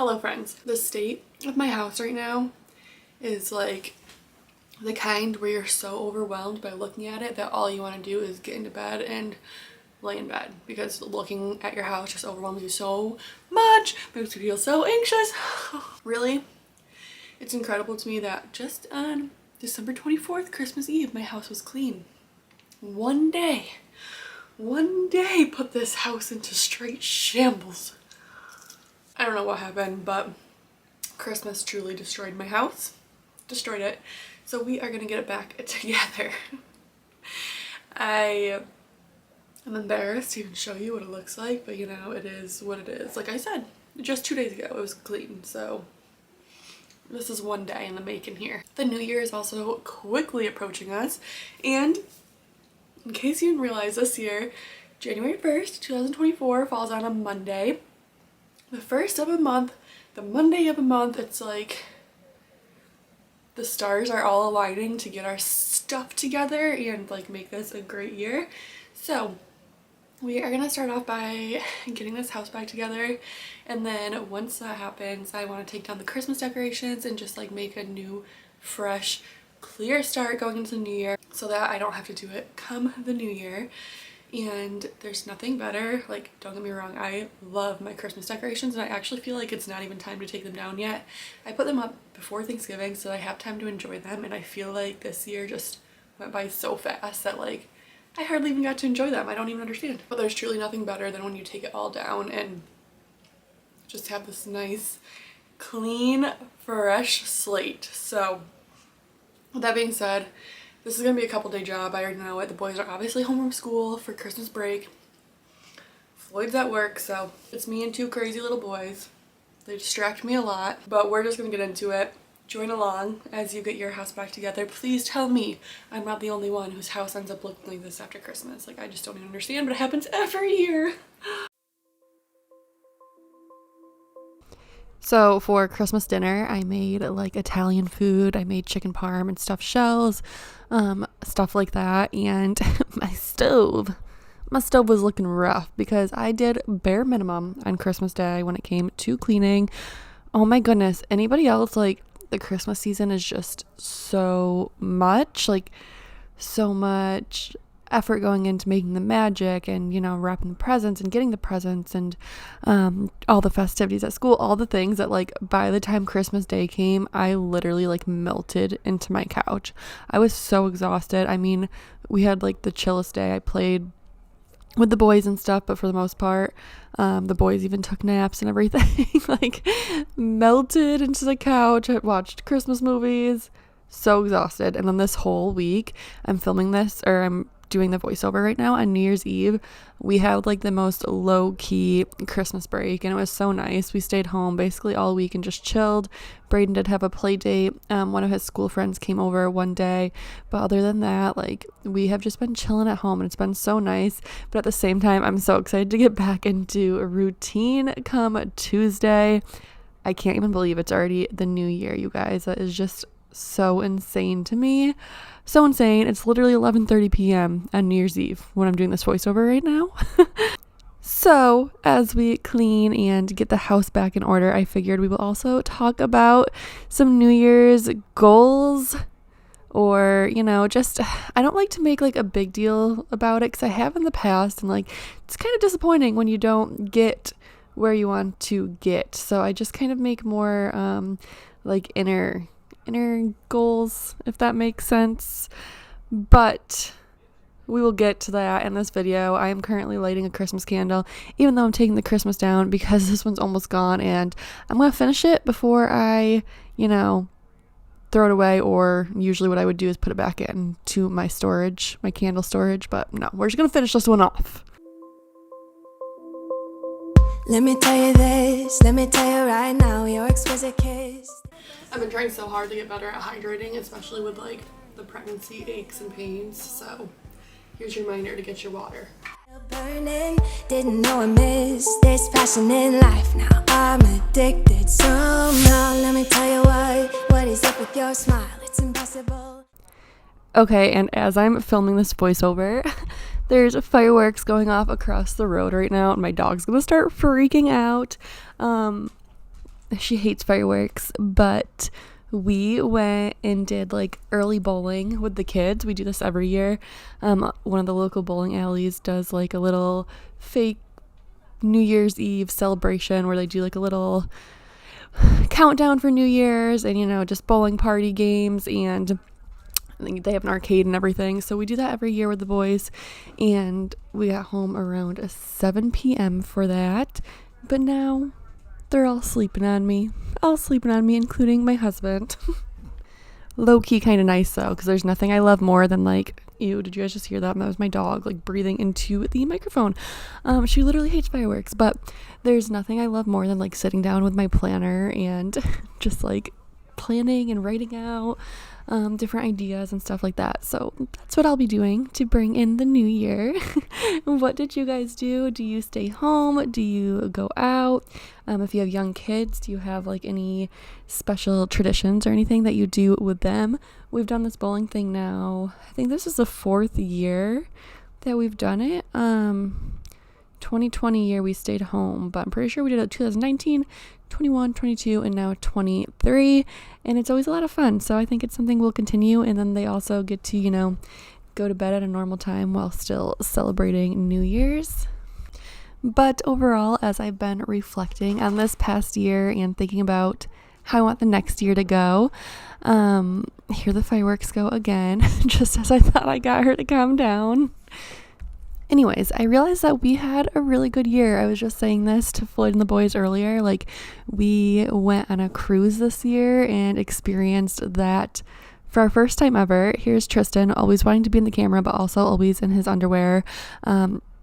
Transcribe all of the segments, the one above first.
Hello friends. The state of my house right now is like the kind where you're so overwhelmed by looking at it that all you want to do is get into bed and lay in bed, because looking at your house just overwhelms you so much, makes you feel so anxious. Really, it's incredible to me that just on December 24th, Christmas Eve, my house was clean. One day put this house into straight shambles. I don't know what happened, but Christmas truly destroyed my house. Destroyed it. So we are gonna get it back together. I am embarrassed to even show you what it looks like, but you know, it is what it is. Like I said, just 2 days ago it was clean, so this is one day in the making here. The new year is also quickly approaching us, and in case you didn't realize, this year, January 1st, 2024 falls on a Monday. The first of a month, the Monday of a month, it's like the stars are all aligning to get our stuff together and like make this a great year. So we are gonna start off by getting this house back together, and then once that happens, I want to take down the Christmas decorations and just like make a new, fresh, clear start going into the new year so that I don't have to do it come the new year. And there's nothing better, like, don't get me wrong, I love my Christmas decorations, and I actually feel like it's not even time to take them down yet. I put them up before Thanksgiving so that I have time to enjoy them, and I feel like this year just went by so fast that like I hardly even got to enjoy them. I don't even understand. But there's truly nothing better than when you take it all down and just have this nice, clean, fresh slate. So with that being said, this is gonna be a couple day job. I already know it. The boys are obviously home from school for Christmas break. Floyd's at work, so it's me and two crazy little boys. They distract me a lot, but we're just gonna get into it. Join along as you get your house back together. Please tell me I'm not the only one whose house ends up looking like this after Christmas. Like, I just don't even understand, but it happens every year. So for Christmas dinner, I made like Italian food. I made chicken parm and stuffed shells, stuff like that. And my stove was looking rough because I did bare minimum on Christmas Day when it came to cleaning. Oh my goodness. Anybody else, like, the Christmas season is just so much effort going into making the magic and, you know, wrapping the presents and getting the presents and all the festivities at school, all the things that, like, by the time Christmas Day came, I literally like melted into my couch. I was so exhausted. I mean, we had like the chillest day. I played with the boys and stuff, but for the most part, the boys even took naps and everything. Like, melted into the couch. I watched Christmas movies. So exhausted. And then this whole week, I'm doing the voiceover right now on New Year's Eve. We had like the most low-key Christmas break, and it was so nice. We stayed home basically all week and just chilled. Braden did have a play date. One of his school friends came over one day, but other than that, like, we have just been chilling at home, and it's been so nice. But at the same time, I'm so excited to get back into a routine come Tuesday. I can't even believe it's already the new year, you guys. That is just so insane to me. So insane. It's literally 11:30 p.m. on New Year's Eve when I'm doing this voiceover right now. So as we clean and get the house back in order, I figured we will also talk about some New Year's goals, or, you know, just, I don't like to make like a big deal about it because I have in the past, and like, it's kind of disappointing when you don't get where you want to get. So I just kind of make more like inner goals, if that makes sense. But we will get to that in this video. I am currently lighting a Christmas candle, even though I'm taking the Christmas down because this one's almost gone, and I'm gonna finish it before I, you know, throw it away, or usually what I would do is put it back into my storage, my candle storage. But no, we're just gonna finish this one off. Let me tell you this, let me tell you right now, your exquisite kiss. I've been trying so hard to get better at hydrating, especially with like the pregnancy aches and pains. So here's your reminder to get your water. Burning, didn't know I missed this passion in life. Now I'm addicted somehow. Let me tell you what is up with your smile? It's impossible. Okay, and as I'm filming this voiceover, there's fireworks going off across the road right now, and my dog's gonna start freaking out. She hates fireworks, but we went and did like early bowling with the kids. We do this every year. One of the local bowling alleys does like a little fake New Year's Eve celebration where they do like a little countdown for New Year's and, you know, just bowling party games, and I think they have an arcade and everything. So we do that every year with the boys, and we got home around 7 p.m. for that. But now they're all sleeping on me, including my husband. Low-key kind of nice though, because there's nothing I love more than like, ew, did you guys just hear that? That was my dog like breathing into the microphone. She literally hates fireworks, but there's nothing I love more than like sitting down with my planner and just like planning and writing out different ideas and stuff like that. So that's what I'll be doing to bring in the new year. What did you guys do? Do you stay home? Do you go out? If you have young kids, do you have like any special traditions or anything that you do with them? We've done this bowling thing now. I think this is the 4th year that we've done it. 2020 year we stayed home, but I'm pretty sure we did it 2019, 21, 22, and now 23, and it's always a lot of fun. So I think it's something we'll continue, and then they also get to, you know, go to bed at a normal time while still celebrating New Year's. But overall, as I've been reflecting on this past year and thinking about how I want the next year to go, here the fireworks go again, just as I thought I got her to calm down. Anyways, I realized that we had a really good year. I was just saying this to Floyd and the boys earlier. Like, we went on a cruise this year and experienced that for our first time ever. Here's Tristan, always wanting to be in the camera, but also always in his underwear.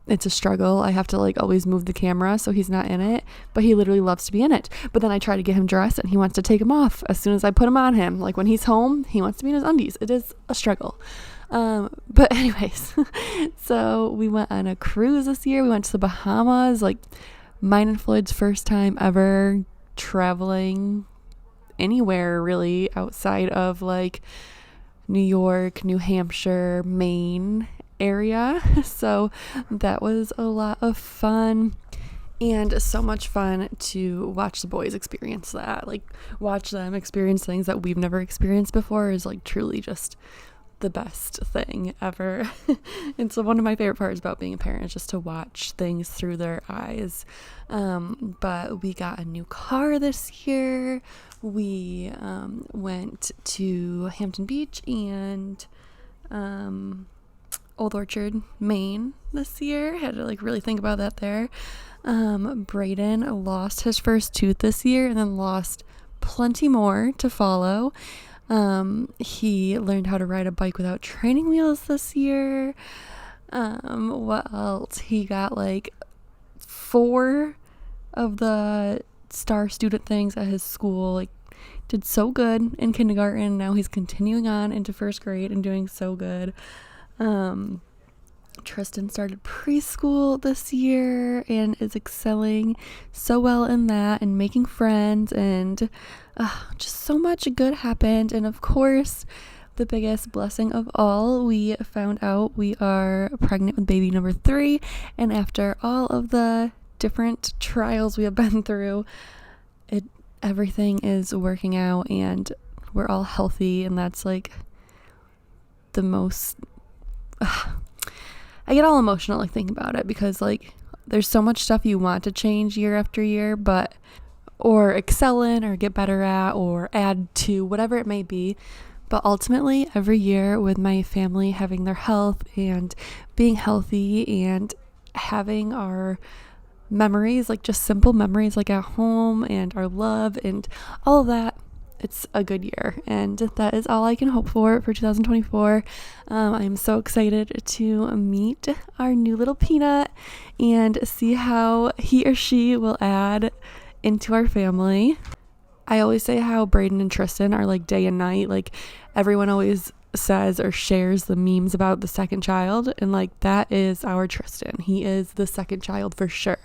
It's a struggle. I have to like always move the camera so he's not in it, but he literally loves to be in it. But then I try to get him dressed and he wants to take him off as soon as I put him on him. Like when he's home, he wants to be in his undies. It is a struggle. But anyways, so we went on a cruise this year. We went to the Bahamas, like mine and Floyd's first time ever traveling anywhere really outside of like New York, New Hampshire, Maine area. So that was a lot of fun. And so much fun to watch the boys experience that. Like, watch them experience things that we've never experienced before is like truly just the best thing ever. And so one of my favorite parts about being a parent is just to watch things through their eyes. But we got a new car this year. We went to Hampton Beach and Old Orchard, Maine this year. Had to like really think about that there. Brayden lost his first tooth this year and then lost plenty more to follow. He learned how to ride a bike without training wheels this year. What else? He got like 4 of the star student things at his school. Like, did so good in kindergarten. Now he's continuing on into 1st grade and doing so good. Tristan started preschool this year and is excelling so well in that and making friends, and just so much good happened. And of course, the biggest blessing of all, we found out we are pregnant with baby number 3, and after all of the different trials we have been through, everything is working out and we're all healthy, and that's like the most I get all emotional like thinking about it, because like there's so much stuff you want to change year after year, but or excel in or get better at or add to, whatever it may be. But ultimately every year with my family having their health and being healthy and having our memories, like just simple memories like at home and our love and all of that, it's a good year, and that is all I can hope for 2024. I am so excited to meet our new little peanut and see how he or she will add into our family. I always say how Brayden and Tristan are like day and night. Like, everyone always says or shares the memes about the second child, and like that is our Tristan. He is the second child for sure.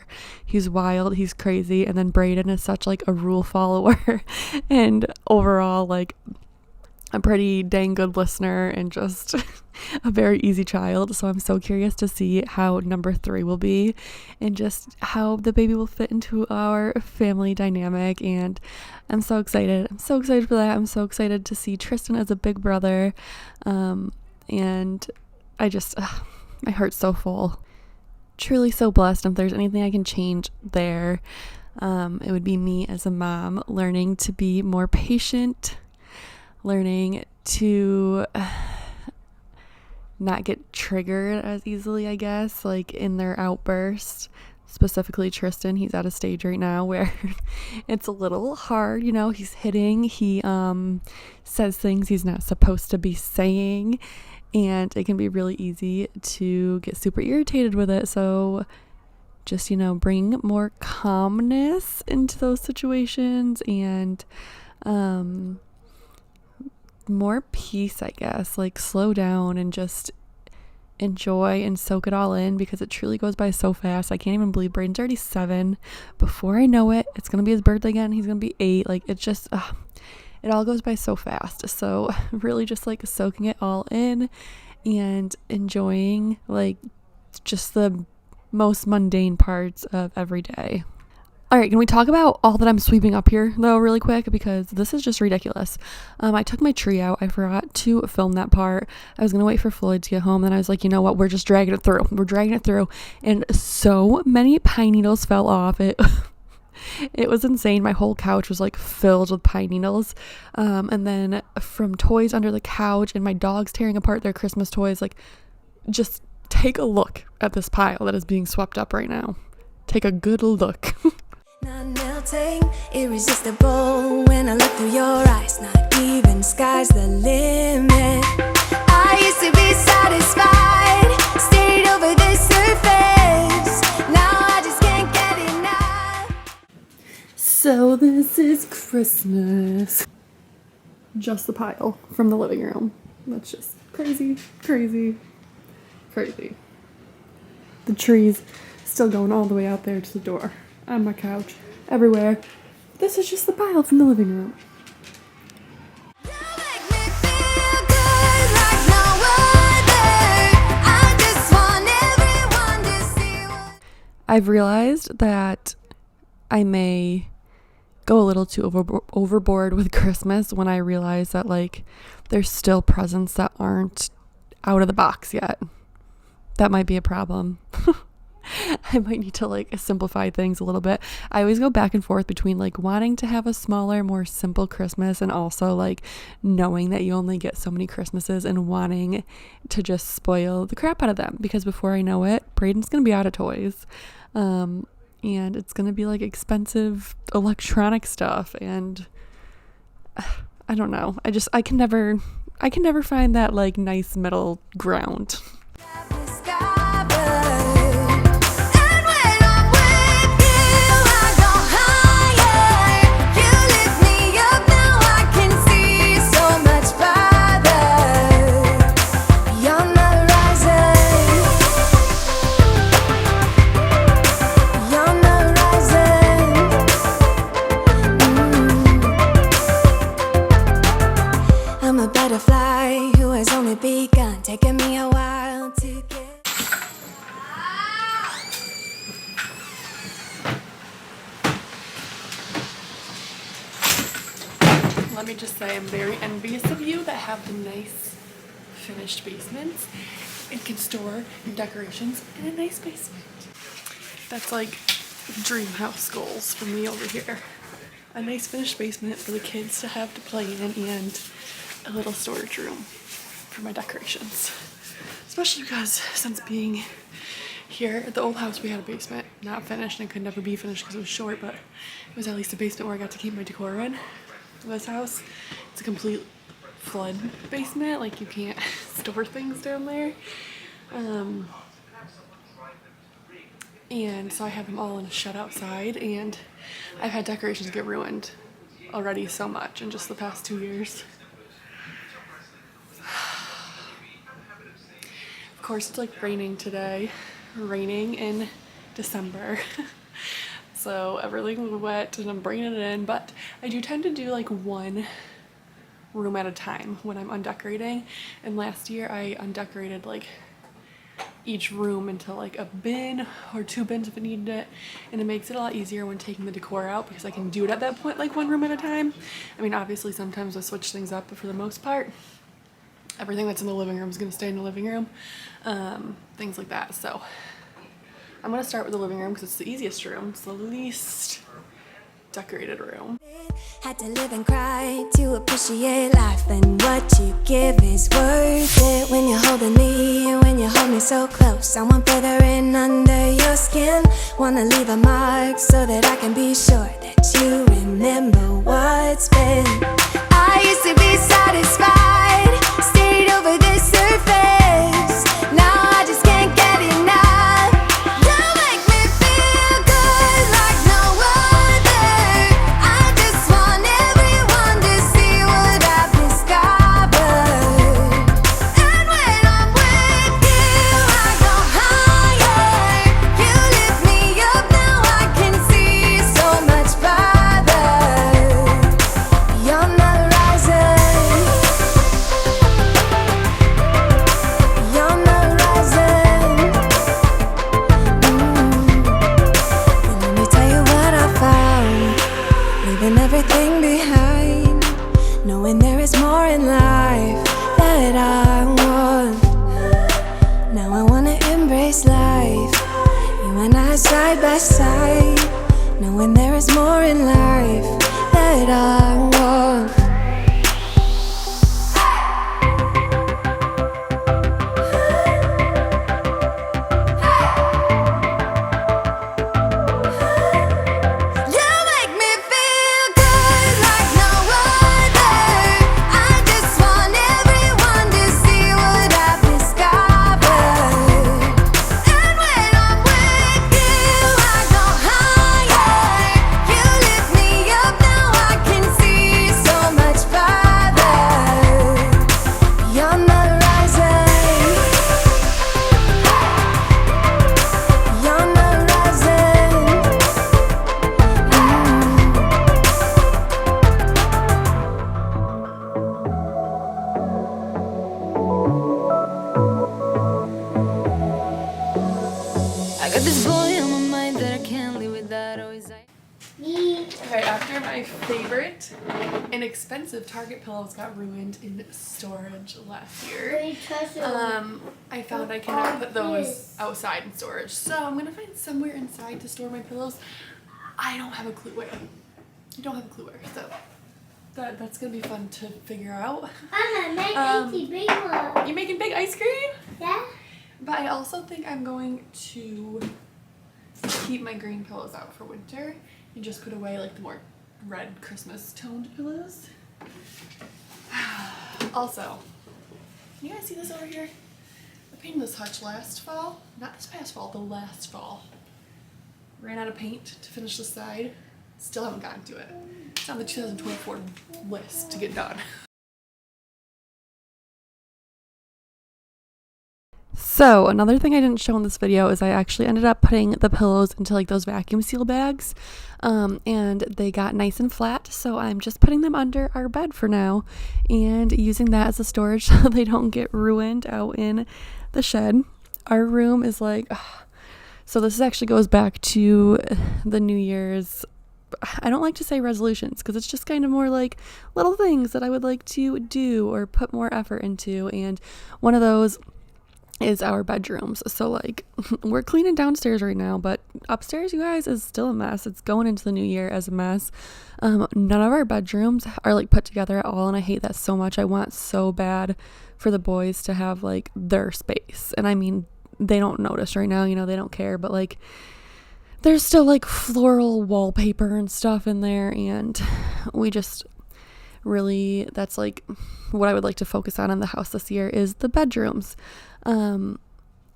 He's wild, he's crazy, and then Brayden is such like a rule follower and overall like a pretty dang good listener and just a very easy child. So I'm so curious to see how number 3 will be and just how the baby will fit into our family dynamic. And I'm so excited. I'm so excited for that. I'm so excited to see Tristan as a big brother. And I just, my heart's so full. Truly so blessed. If there's anything I can change there, it would be me as a mom learning to be more patient, learning to not get triggered as easily, I guess, like in their outbursts. Specifically Tristan, he's at a stage right now where it's a little hard, you know, he's hitting, he says things he's not supposed to be saying, and it can be really easy to get super irritated with it. So just, you know, bring more calmness into those situations and more peace, I guess, like slow down and just enjoy and soak it all in, because it truly goes by so fast. I can't even believe Braden's already 7. Before I know it, it's gonna be his birthday again. He's gonna be 8. Like, it's just it all goes by so fast. So really just like soaking it all in and enjoying like just the most mundane parts of every day. All right, can we talk about all that I'm sweeping up here, though, really quick? Because this is just ridiculous. I took my tree out. I forgot to film that part. I was going to wait for Floyd to get home. Then I was like, you know what? We're just dragging it through. We're dragging it through. And so many pine needles fell off. It was insane. My whole couch was like filled with pine needles. And then from toys under the couch and my dogs tearing apart their Christmas toys, like, just take a look at this pile that is being swept up right now. Take a good look. Not melting, irresistible when I look through your eyes. Not even sky's the limit. I used to be satisfied, stayed over the surface. Now I just can't get enough. So this is Christmas. Just the pile from the living room. That's just crazy, crazy, crazy. The tree's still going all the way out there to the door. On my couch, everywhere. This is just the pile from the living room. You make me feel good like no other. I just want everyone to see what I've realized that I may go a little too overboard with Christmas when I realize that, like, there's still presents that aren't out of the box yet. That might be a problem. I might need to like simplify things a little bit. I always go back and forth between like wanting to have a smaller, more simple Christmas and also like knowing that you only get so many Christmases and wanting to just spoil the crap out of them, because before I know it, Braden's gonna be out of toys, and it's gonna be like expensive electronic stuff, and I don't know. I can never find that like nice middle ground. I've discovered. And when I'm with you, I go higher. You lift me up, now I can see so much farther. Beyond the horizon. Beyond the horizon. I'm a butterfly who has only begun, taking me a while to get. Let me just say, I'm very envious of you that have the nice finished basements and can store your decorations in a nice basement. That's like dream house goals for me over here. A nice finished basement for the kids to have to play in, and a little storage room for my decorations. Especially because since being here at the old house, we had a basement, not finished, and it could never be finished because it was short, but it was at least a basement where I got to keep my decor in. This house, it's a complete flood basement, like you can't store things down there. And so I have them all in a shed outside, and I've had decorations get ruined already so much in just the past 2 years. Of course, it's like raining today, raining in December. So everything was wet and I'm bringing it in, but I do tend to do like one room at a time when I'm undecorating. And last year I undecorated like each room into like a bin or 2 bins if it needed it, and it makes it a lot easier when taking the decor out because I can do it at that point like 1 room at a time. I mean, obviously sometimes I switch things up, but for the most part everything that's in the living room is going to stay in the living room, things like that. So I'm going to start with the living room because it's the easiest room. It's the least decorated room. Had to live and cry to appreciate life, and what you give is worth it. When you're holding me, when you hold me so close, I want further in under your skin. Wanna leave a mark so that I can be sure that you remember what's been. I used to be satisfied, stayed over the surface. Now I just can't get enough. You make me feel good like no other. I just want everyone to see what I've discovered. And when I'm with you, I go higher. You lift me up, now I can see so much farther. Beyond the horizon. Beyond the horizon. And let me tell you what I found. Leaving everything behind, knowing there is more in life that I want. Now I wanna embrace life, you and I side by side, knowing there is more in life that I want. You make me feel good like no other. I just want everyone to see what I've discovered. And when I'm with you, I go higher. You lift me up, now I can see so much farther. Beyond the horizon. Beyond the horizon. I got this boy on my mind that I can't live without. Always Okay, after my favorite inexpensive Target pillows got ruined in storage last year, I found I cannot put those outside in storage. So I'm gonna find somewhere inside to store my pillows. I don't have a clue where. I don't have a clue where. So that's gonna be fun to figure out. I'm making big one. You making big ice cream? Yeah? But I also think I'm going to keep my green pillows out for winter and just put away like the more red Christmas toned pillows. Also, can you guys see this over here? I painted this hutch last fall. Not this past fall, the last fall. Ran out of paint to finish the side. Still haven't gotten to it. It's on the 2024 list to get done. So another thing I didn't show in this video is I actually ended up putting the pillows into like those vacuum seal bags, and they got nice and flat, so I'm just putting them under our bed for now and using that as a storage so they don't get ruined out in the shed. Our room is like, so this actually goes back to the New Year's, I don't like to say resolutions because it's just kind of more like little things that I would like to do or put more effort into, and one of those is our bedrooms. So like we're cleaning downstairs right now, but upstairs, you guys, is still a mess. It's going into the new year as a mess. None of our bedrooms are like put together at all, and I hate that so much. I want so bad for the boys to have like their space, and I mean, they don't notice right now, you know, they don't care, but like there's still like floral wallpaper and stuff in there, and we just really, that's like what I would like to focus on in the house this year is the bedrooms.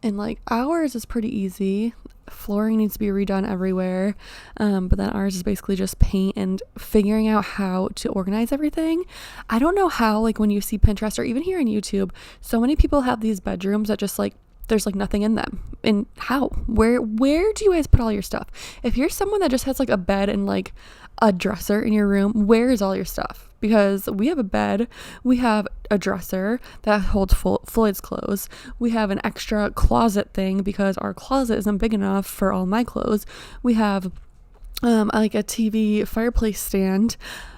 And like ours is pretty easy. Flooring needs to be redone everywhere, but then ours is basically just paint and figuring out how to organize everything. I don't know how, like when you see Pinterest or even here on YouTube, so many people have these bedrooms that just like there's like nothing in them. And how, where do you guys put all your stuff? If you're someone that just has like a bed and like a dresser in your room, where is all your stuff? because we have a bed, we have a dresser that holds Floyd's clothes, we have an extra closet thing because our closet isn't big enough for all my clothes, we have like a TV fireplace stand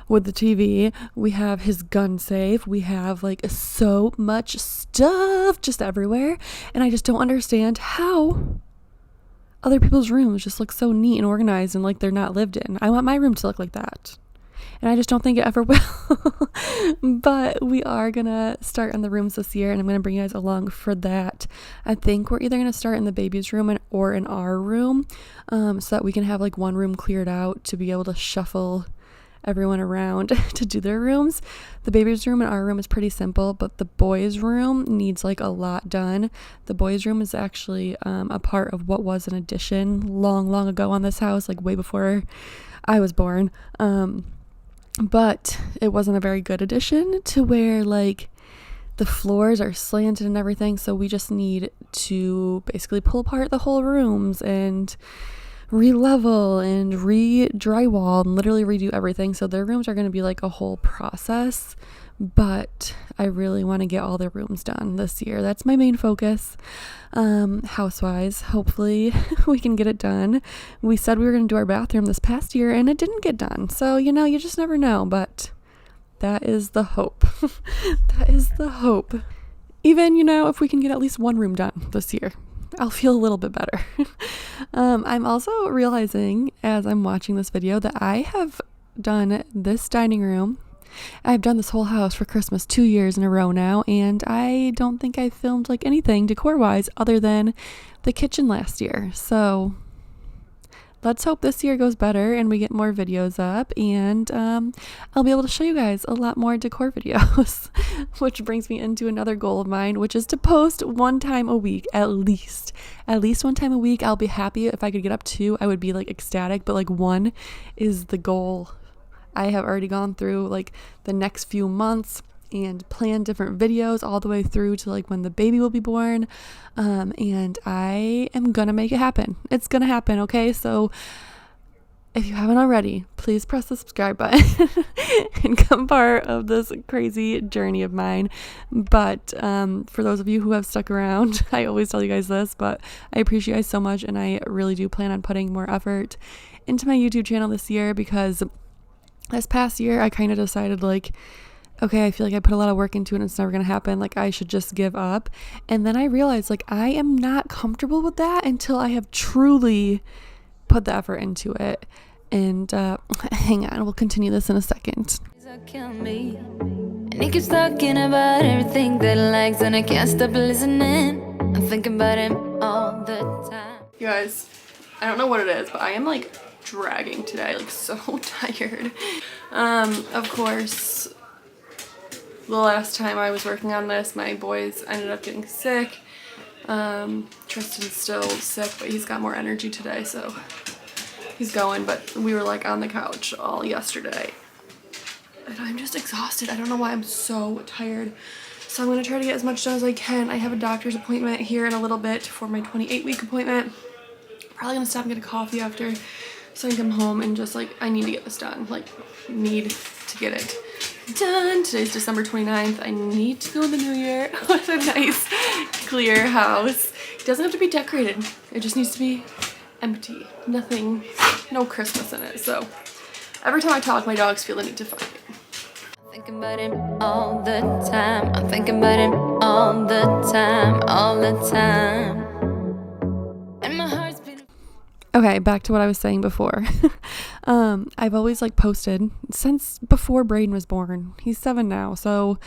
with the TV, we have his gun safe, we have like so much stuff just everywhere, and I just don't understand how other people's rooms just look so neat and organized and like they're not lived in. I want my room to look like that, and I just don't think it ever will. But we are gonna start on the rooms this year, and I'm gonna bring you guys along for that. I think we're either gonna start in the baby's room or in our room, so that we can have like one room cleared out to be able to shuffle everyone around to do their rooms. The baby's room and our room is pretty simple, but the boys' room needs like a lot done. The boys' room is actually a part of what was an addition long ago on this house, like way before I was born. But it wasn't a very good addition to where like the floors are slanted and everything, so we just need to basically pull apart the whole rooms and re-level and re-drywall and literally redo everything. So their rooms are going to be like a whole process, but I really want to get all their rooms done this year. That's my main focus. House-wise, hopefully we can get it done. We said we were going to do our bathroom this past year and it didn't get done, so you know, you just never know, but that is the hope. That is the hope. Even, you know, if we can get at least one room done this year, I'll feel a little bit better. I'm also realizing as I'm watching this video that I have done this dining room. I've done this whole house for Christmas 2 years in a row now, and I don't think I filmed like anything decor-wise other than the kitchen last year. So let's hope this year goes better and we get more videos up, and I'll be able to show you guys a lot more decor videos, which brings me into another goal of mine, which is to post 1 time a week, at least 1 time a week. I'll be happy if I could get up 2. I would be like ecstatic, but like 1 is the goal. I have already gone through like the next few months and plan different videos all the way through to like when the baby will be born, and I am gonna make it happen. It's gonna happen, okay? So if you haven't already, please press the subscribe button and become part of this crazy journey of mine. But for those of you who have stuck around, I always tell you guys this, but I appreciate you guys so much, and I really do plan on putting more effort into my YouTube channel this year, because this past year I kind of decided like, okay, I feel like I put a lot of work into it and it's never going to happen. Like I should just give up. And then I realized like I am not comfortable with that until I have truly put the effort into it. And hang on, we'll continue this in a second. Kill me. And he keeps talking about everything that he likes, and I can't stop listening. I'm thinking about him all the time. You guys, I don't know what it is, but I am like dragging today, like so tired. Of course, the last time I was working on this, my boys ended up getting sick. Tristan's still sick, but he's got more energy today, so he's going. But we were like on the couch all yesterday, and I'm just exhausted. I don't know why I'm so tired. So I'm gonna try to get as much done as I can. I have a doctor's appointment here in a little bit for my 28-week appointment. Probably gonna stop and get a coffee after, so I can come home and just like, I need to get this done. Like, need to get it done. Today's December 29th. I need to go in the new year with a nice clear house. It doesn't have to be decorated. It just needs to be empty. Nothing, no Christmas in it. So every time I talk, my dogs feel the need to fight it. Thinking about him all the time. I'm thinking about him all the time, all the time. And my heart's beating. Okay, back to what I was saying before. I've always like posted since before Braden was born. He's 7 now, so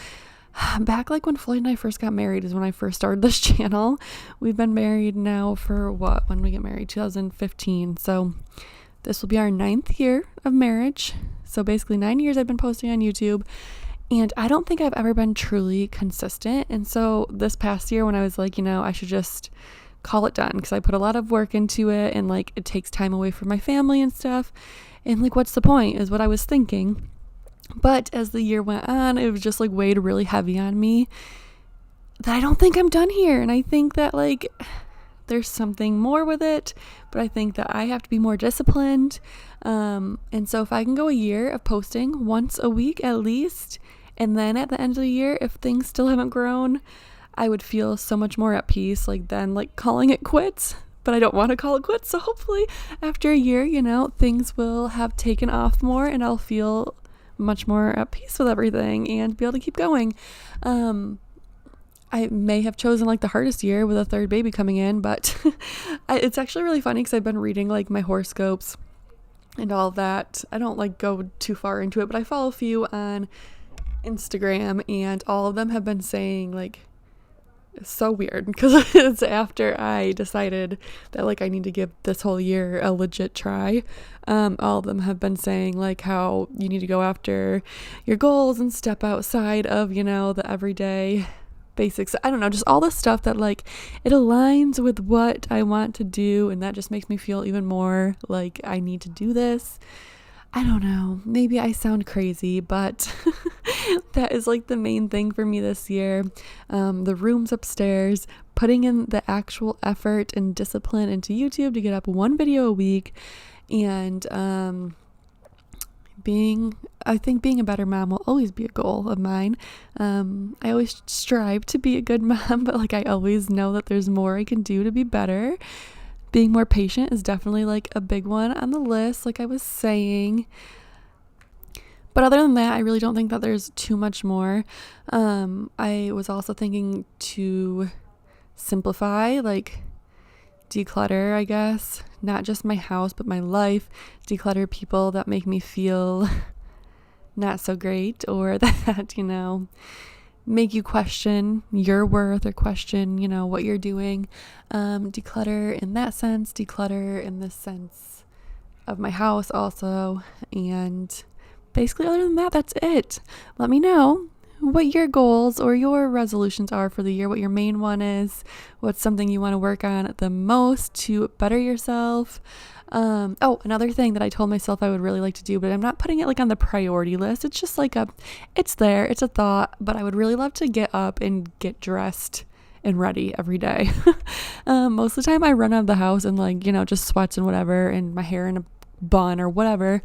back like when Floyd and I first got married is when I first started this channel. We've been married now for what? When we get married? 2015. So this will be our 9th year of marriage. So basically 9 years I've been posting on YouTube, and I don't think I've ever been truly consistent. And so this past year when I was like, you know, I should just call it done, because I put a lot of work into it, and like it takes time away from my family and stuff, and like what's the point is what I was thinking. But as the year went on, it was just like weighed really heavy on me that I don't think I'm done here. And I think that like there's something more with it, but I think that I have to be more disciplined. And so if I can go a year of posting once a week at least, and then at the end of the year, if things still haven't grown, I would feel so much more at peace, like then like calling it quits. But I don't want to call it quits. So hopefully after a year, you know, things will have taken off more and I'll feel much more at peace with everything and be able to keep going. I may have chosen like the hardest year with a third baby coming in, but it's actually really funny because I've been reading like my horoscopes and all that. I don't like go too far into it, but I follow a few on Instagram and all of them have been saying like, it's so weird because it's after I decided that like I need to give this whole year a legit try. All of them have been saying like how you need to go after your goals and step outside of, you know, the everyday basics. I don't know, just all the stuff that like it aligns with what I want to do, and that just makes me feel even more like I need to do this. I don't know, maybe I sound crazy, but that is like the main thing for me this year. The rooms upstairs, putting in the actual effort and discipline into YouTube to get up one video a week, and I think being a better mom will always be a goal of mine. I always strive to be a good mom, but like I always know that there's more I can do to be better. Being more patient is definitely like a big one on the list, like I was saying. But other than that, I really don't think that there's too much more. I was also thinking to simplify, like declutter, I guess. Not just my house, but my life. Declutter people that make me feel not so great, or that, you know, make you question your worth or question, you know, what you're doing. Declutter in that sense, declutter in the sense of my house also. And basically other than that, that's it. Let me know what your goals or your resolutions are for the year, what your main one is, what's something you want to work on the most to better yourself. Another thing that I told myself I would really like to do, but I'm not putting it like on the priority list. It's just like it's there, it's a thought, but I would really love to get up and get dressed and ready every day. Most of the time I run out of the house and like, you know, just sweats and whatever, and my hair in a bun or whatever.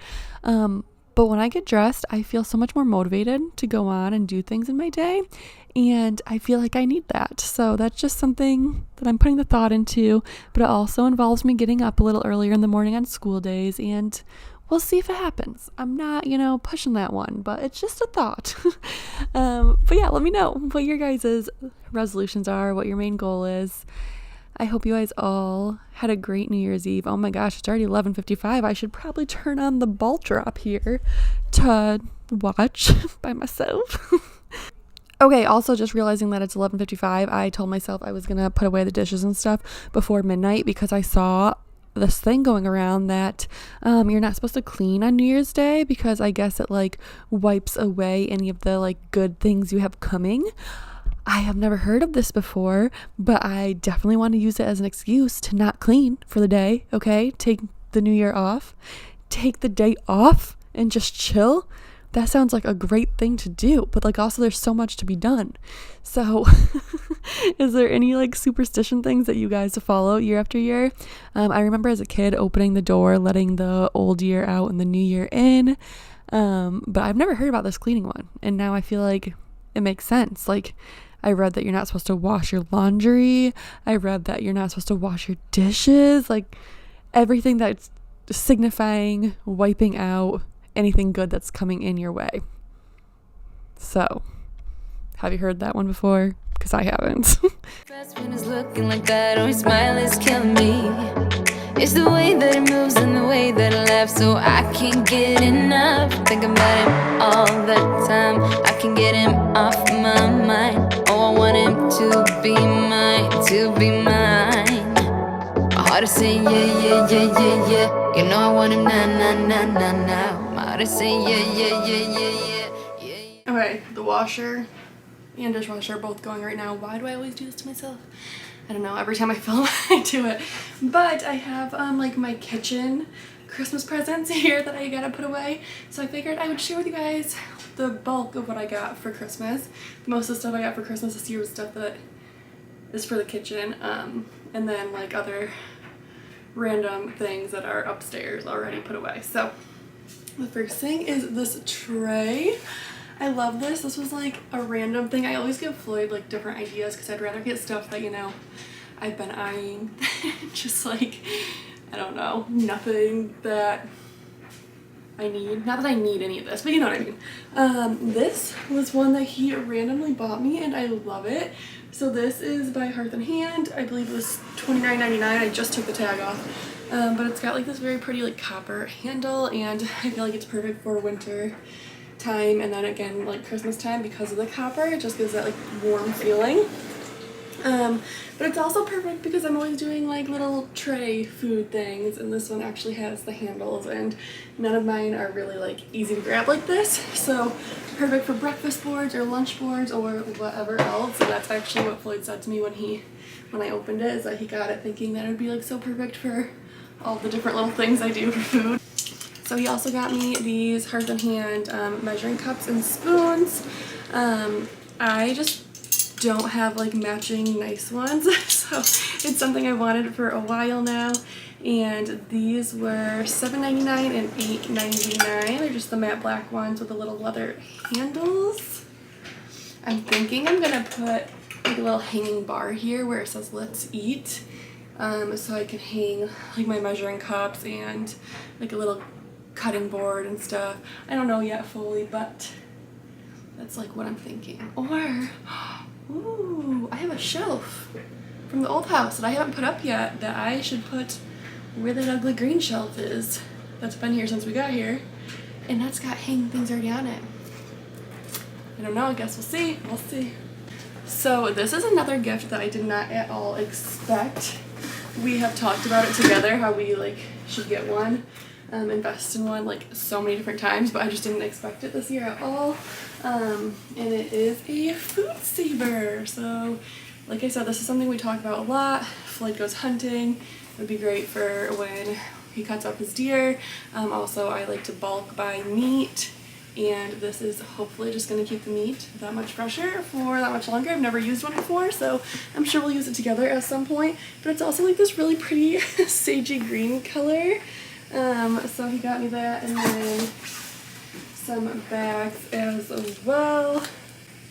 But when I get dressed, I feel so much more motivated to go on and do things in my day. And I feel like I need that. So that's just something that I'm putting the thought into. But it also involves me getting up a little earlier in the morning on school days. And we'll see if it happens. I'm not, you know, pushing that one, but it's just a thought. But yeah, let me know what your guys' resolutions are, what your main goal is. I hope you guys all had a great New Year's Eve. Oh my gosh, it's already 11:55. I should probably turn on the ball drop here to watch by myself. Okay, also just realizing that it's 11:55, I told myself I was going to put away the dishes and stuff before midnight because I saw this thing going around that you're not supposed to clean on New Year's Day because I guess it like wipes away any of the like good things you have coming. I have never heard of this before, but I definitely want to use it as an excuse to not clean for the day, okay? Take the new year off. Take the day off and just chill. That sounds like a great thing to do, but like also there's so much to be done. So is there any like superstition things that you guys follow year after year? I remember as a kid opening the door, letting the old year out and the new year in. But I've never heard about this cleaning one. And now I feel like it makes sense. Like I read that you're not supposed to wash your laundry. I read that you're not supposed to wash your dishes. Like everything that's signifying wiping out anything good that's coming in your way. So, have you heard that one before? Because I haven't. Fast when it's looking like that, or his smile is killing me. It's the way that it moves and the way that it laughs, so I can't get enough. Think about him all the time. I can get him off my mind. Oh, I want him to be mine, to be mine. My heart is saying yeah, yeah, yeah, yeah, yeah. You know I want him now, now, now, now, now. My heart is saying yeah, yeah, yeah, yeah, yeah, yeah. Okay, the washer and dishwasher are both going right now. Why do I always do this to myself? I don't know, every time I film I do it. But I have like my kitchen Christmas presents here that I gotta put away. So I figured I would share with you guys the bulk of what I got for Christmas. Most of the stuff I got for Christmas this year was stuff that is for the kitchen. and then like other random things that are upstairs already put away. So the first thing is this tray. I love this. This was like a random thing. I always give Floyd like different ideas because I'd rather get stuff that, you know, I've been eyeing. Just like, I don't know, nothing that I need. Not that I need any of this, but you know what I mean. This was one that he randomly bought me and I love it. So this is by Hearth and Hand. I believe it was $29.99. I just took the tag off. But it's got like this very pretty like copper handle, and I feel like it's perfect for winter time, and then again like Christmas time because of the copper. It just gives that like warm feeling. But it's also perfect because I'm always doing like little tray food things, and this one actually has the handles, and none of mine are really like easy to grab like this. So perfect for breakfast boards or lunch boards or whatever else. So that's actually what Floyd said to me when I opened it, is that he got it thinking that it would be like so perfect for all the different little things I do for food. So he also got me these Hearth and Hand measuring cups and spoons. I just don't have like matching nice ones, so it's something I wanted for a while now, and these were $7.99 and $8.99. They're just the matte black ones with the little leather handles. I'm thinking I'm gonna put like a little hanging bar here where it says "Let's Eat," so I can hang like my measuring cups and like a little cutting board and stuff. I don't know yet fully, but that's like what I'm thinking. Or ooh, I have a shelf from the old house that I haven't put up yet that I should put where that ugly green shelf is. That's been here since we got here, and that's got hanging things already on it. I don't know, I guess we'll see. We'll see. So this is another gift that I did not at all expect. We have talked about it together, how we like should get one, invest in one like so many different times, but I just didn't expect it this year at all. And it is a food saver. So like I said, this is something we talk about a lot. Floyd goes hunting. It would be great for when he cuts up his deer. Also, I like to bulk buy meat, and this is hopefully just going to keep the meat that much fresher for that much longer. I've never used one before, so I'm sure we'll use it together at some point. But it's also like this really pretty sagey green color. So he got me that, and then some bags as well.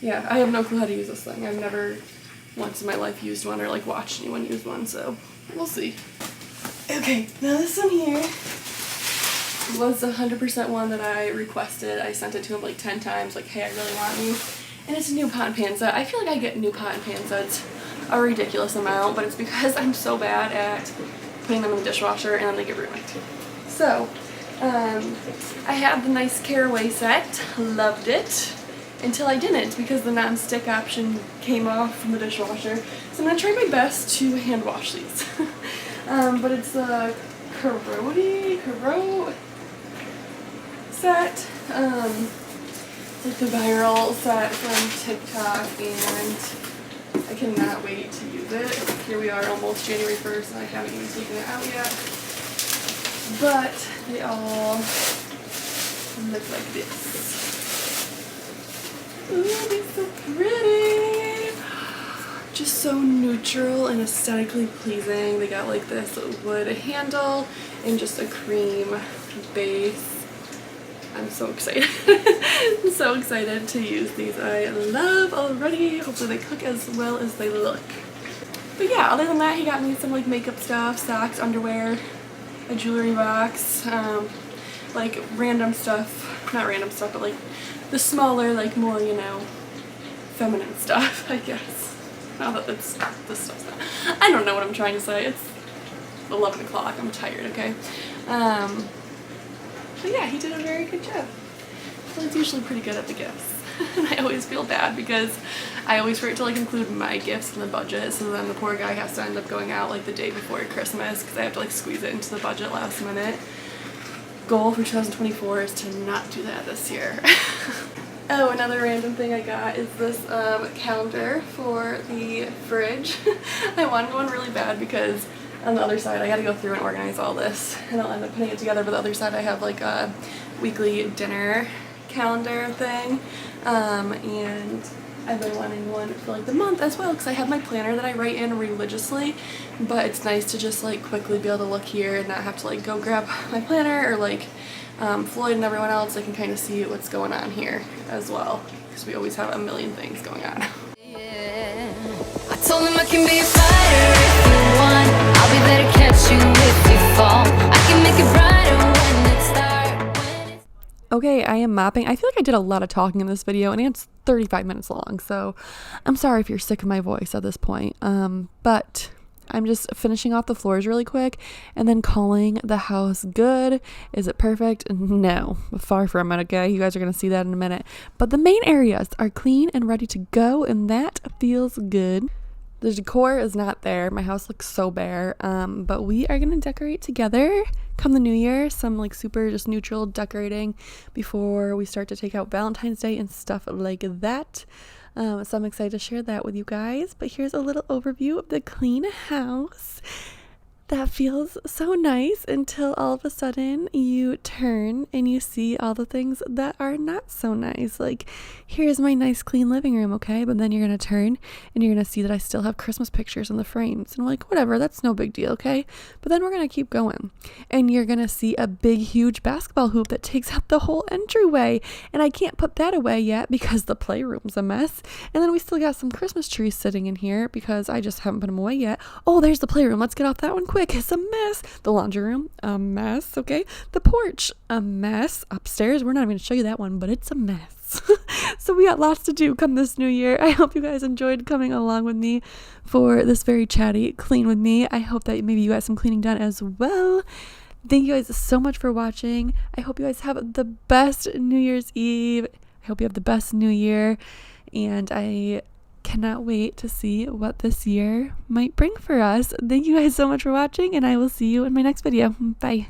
Yeah, I have no clue how to use this thing. I've never once in my life used one or like watched anyone use one, so we'll see. Okay, now this one here was 100% one that I requested. I sent it to him like 10 times, like, hey, I really want these. And it's a new pot and pan set. I feel like I get new pot and pan sets a ridiculous amount, but it's because I'm so bad at putting them in the dishwasher and then they get ruined. So, I had the nice caraway set, loved it, until I didn't because the non-stick option came off from the dishwasher. So I'm going to try my best to hand wash these. But it's a Karo set. It's like the viral set from TikTok, and I cannot wait to use it. Here we are almost January 1st and I haven't even taken it out yet. But they all look like this. Ooh, they're so pretty. Just so neutral and aesthetically pleasing. They got like this wood handle and just a cream base. I'm so excited. I'm so excited to use these. I love already. Hopefully they cook as well as they look. But yeah, other than that, he got me some like makeup stuff, socks, underwear, a jewelry box, like random stuff, not random stuff, but like the smaller, like more, you know, feminine stuff, I guess. Now that this stuff's not. I don't know what I'm trying to say. It's 11 o'clock. I'm tired, okay? But yeah, he did a very good job. He's usually pretty good at the gifts. And I always feel bad because I always forget to like include my gifts in the budget, so then the poor guy has to end up going out like the day before Christmas because I have to like squeeze it into the budget last minute. Goal for 2024 is to not do that this year. Oh, another random thing I got is this calendar for the fridge. I wanted one really bad because on the other side I gotta go through and organize all this and I'll end up putting it together, but the other side I have like a weekly dinner calendar thing, and I've been wanting one for like the month as well because I have my planner that I write in religiously, but it's nice to just like quickly be able to look here and not have to like go grab my planner, or like Floyd and everyone else, I can kind of see what's going on here as well because we always have a million things going on. I told him I can be a fighter if you want. I'll be there to catch you if you fall. I can make it brighter when it starts. Okay, I am mopping. I feel like I did a lot of talking in this video, and it's 35 minutes long, so I'm sorry if you're sick of my voice at this point. But I'm just finishing off the floors really quick and then calling the house good. Is it perfect? No, far from it, okay? You guys are going to see that in a minute. But the main areas are clean and ready to go, and that feels good. The decor is not there. My house looks so bare, but we are going to decorate together come the new year. Some like super just neutral decorating before we start to take out Valentine's Day and stuff like that. So I'm excited to share that with you guys. But here's a little overview of the clean house. That feels so nice until all of a sudden you turn and you see all the things that are not so nice. Like, here's my nice clean living room, okay? But then you're going to turn and you're going to see that I still have Christmas pictures in the frames. And I'm like, whatever, that's no big deal, okay? But then we're going to keep going. And you're going to see a big, huge basketball hoop that takes up the whole entryway. And I can't put that away yet because the playroom's a mess. And then we still got some Christmas trees sitting in here because I just haven't put them away yet. Oh, there's the playroom. Let's get off that one quick. It's a mess. The laundry room, a mess, okay? The porch, a mess. Upstairs, we're not even going to show you that one, but it's a mess. So we got lots to do come this new year. I hope you guys enjoyed coming along with me for this very chatty clean with me. I hope that maybe you got some cleaning done as well. Thank you guys so much for watching. I hope you guys have the best New Year's Eve. I hope you have the best new year. And I cannot wait to see what this year might bring for us. Thank you guys so much for watching, and I will see you in my next video. Bye.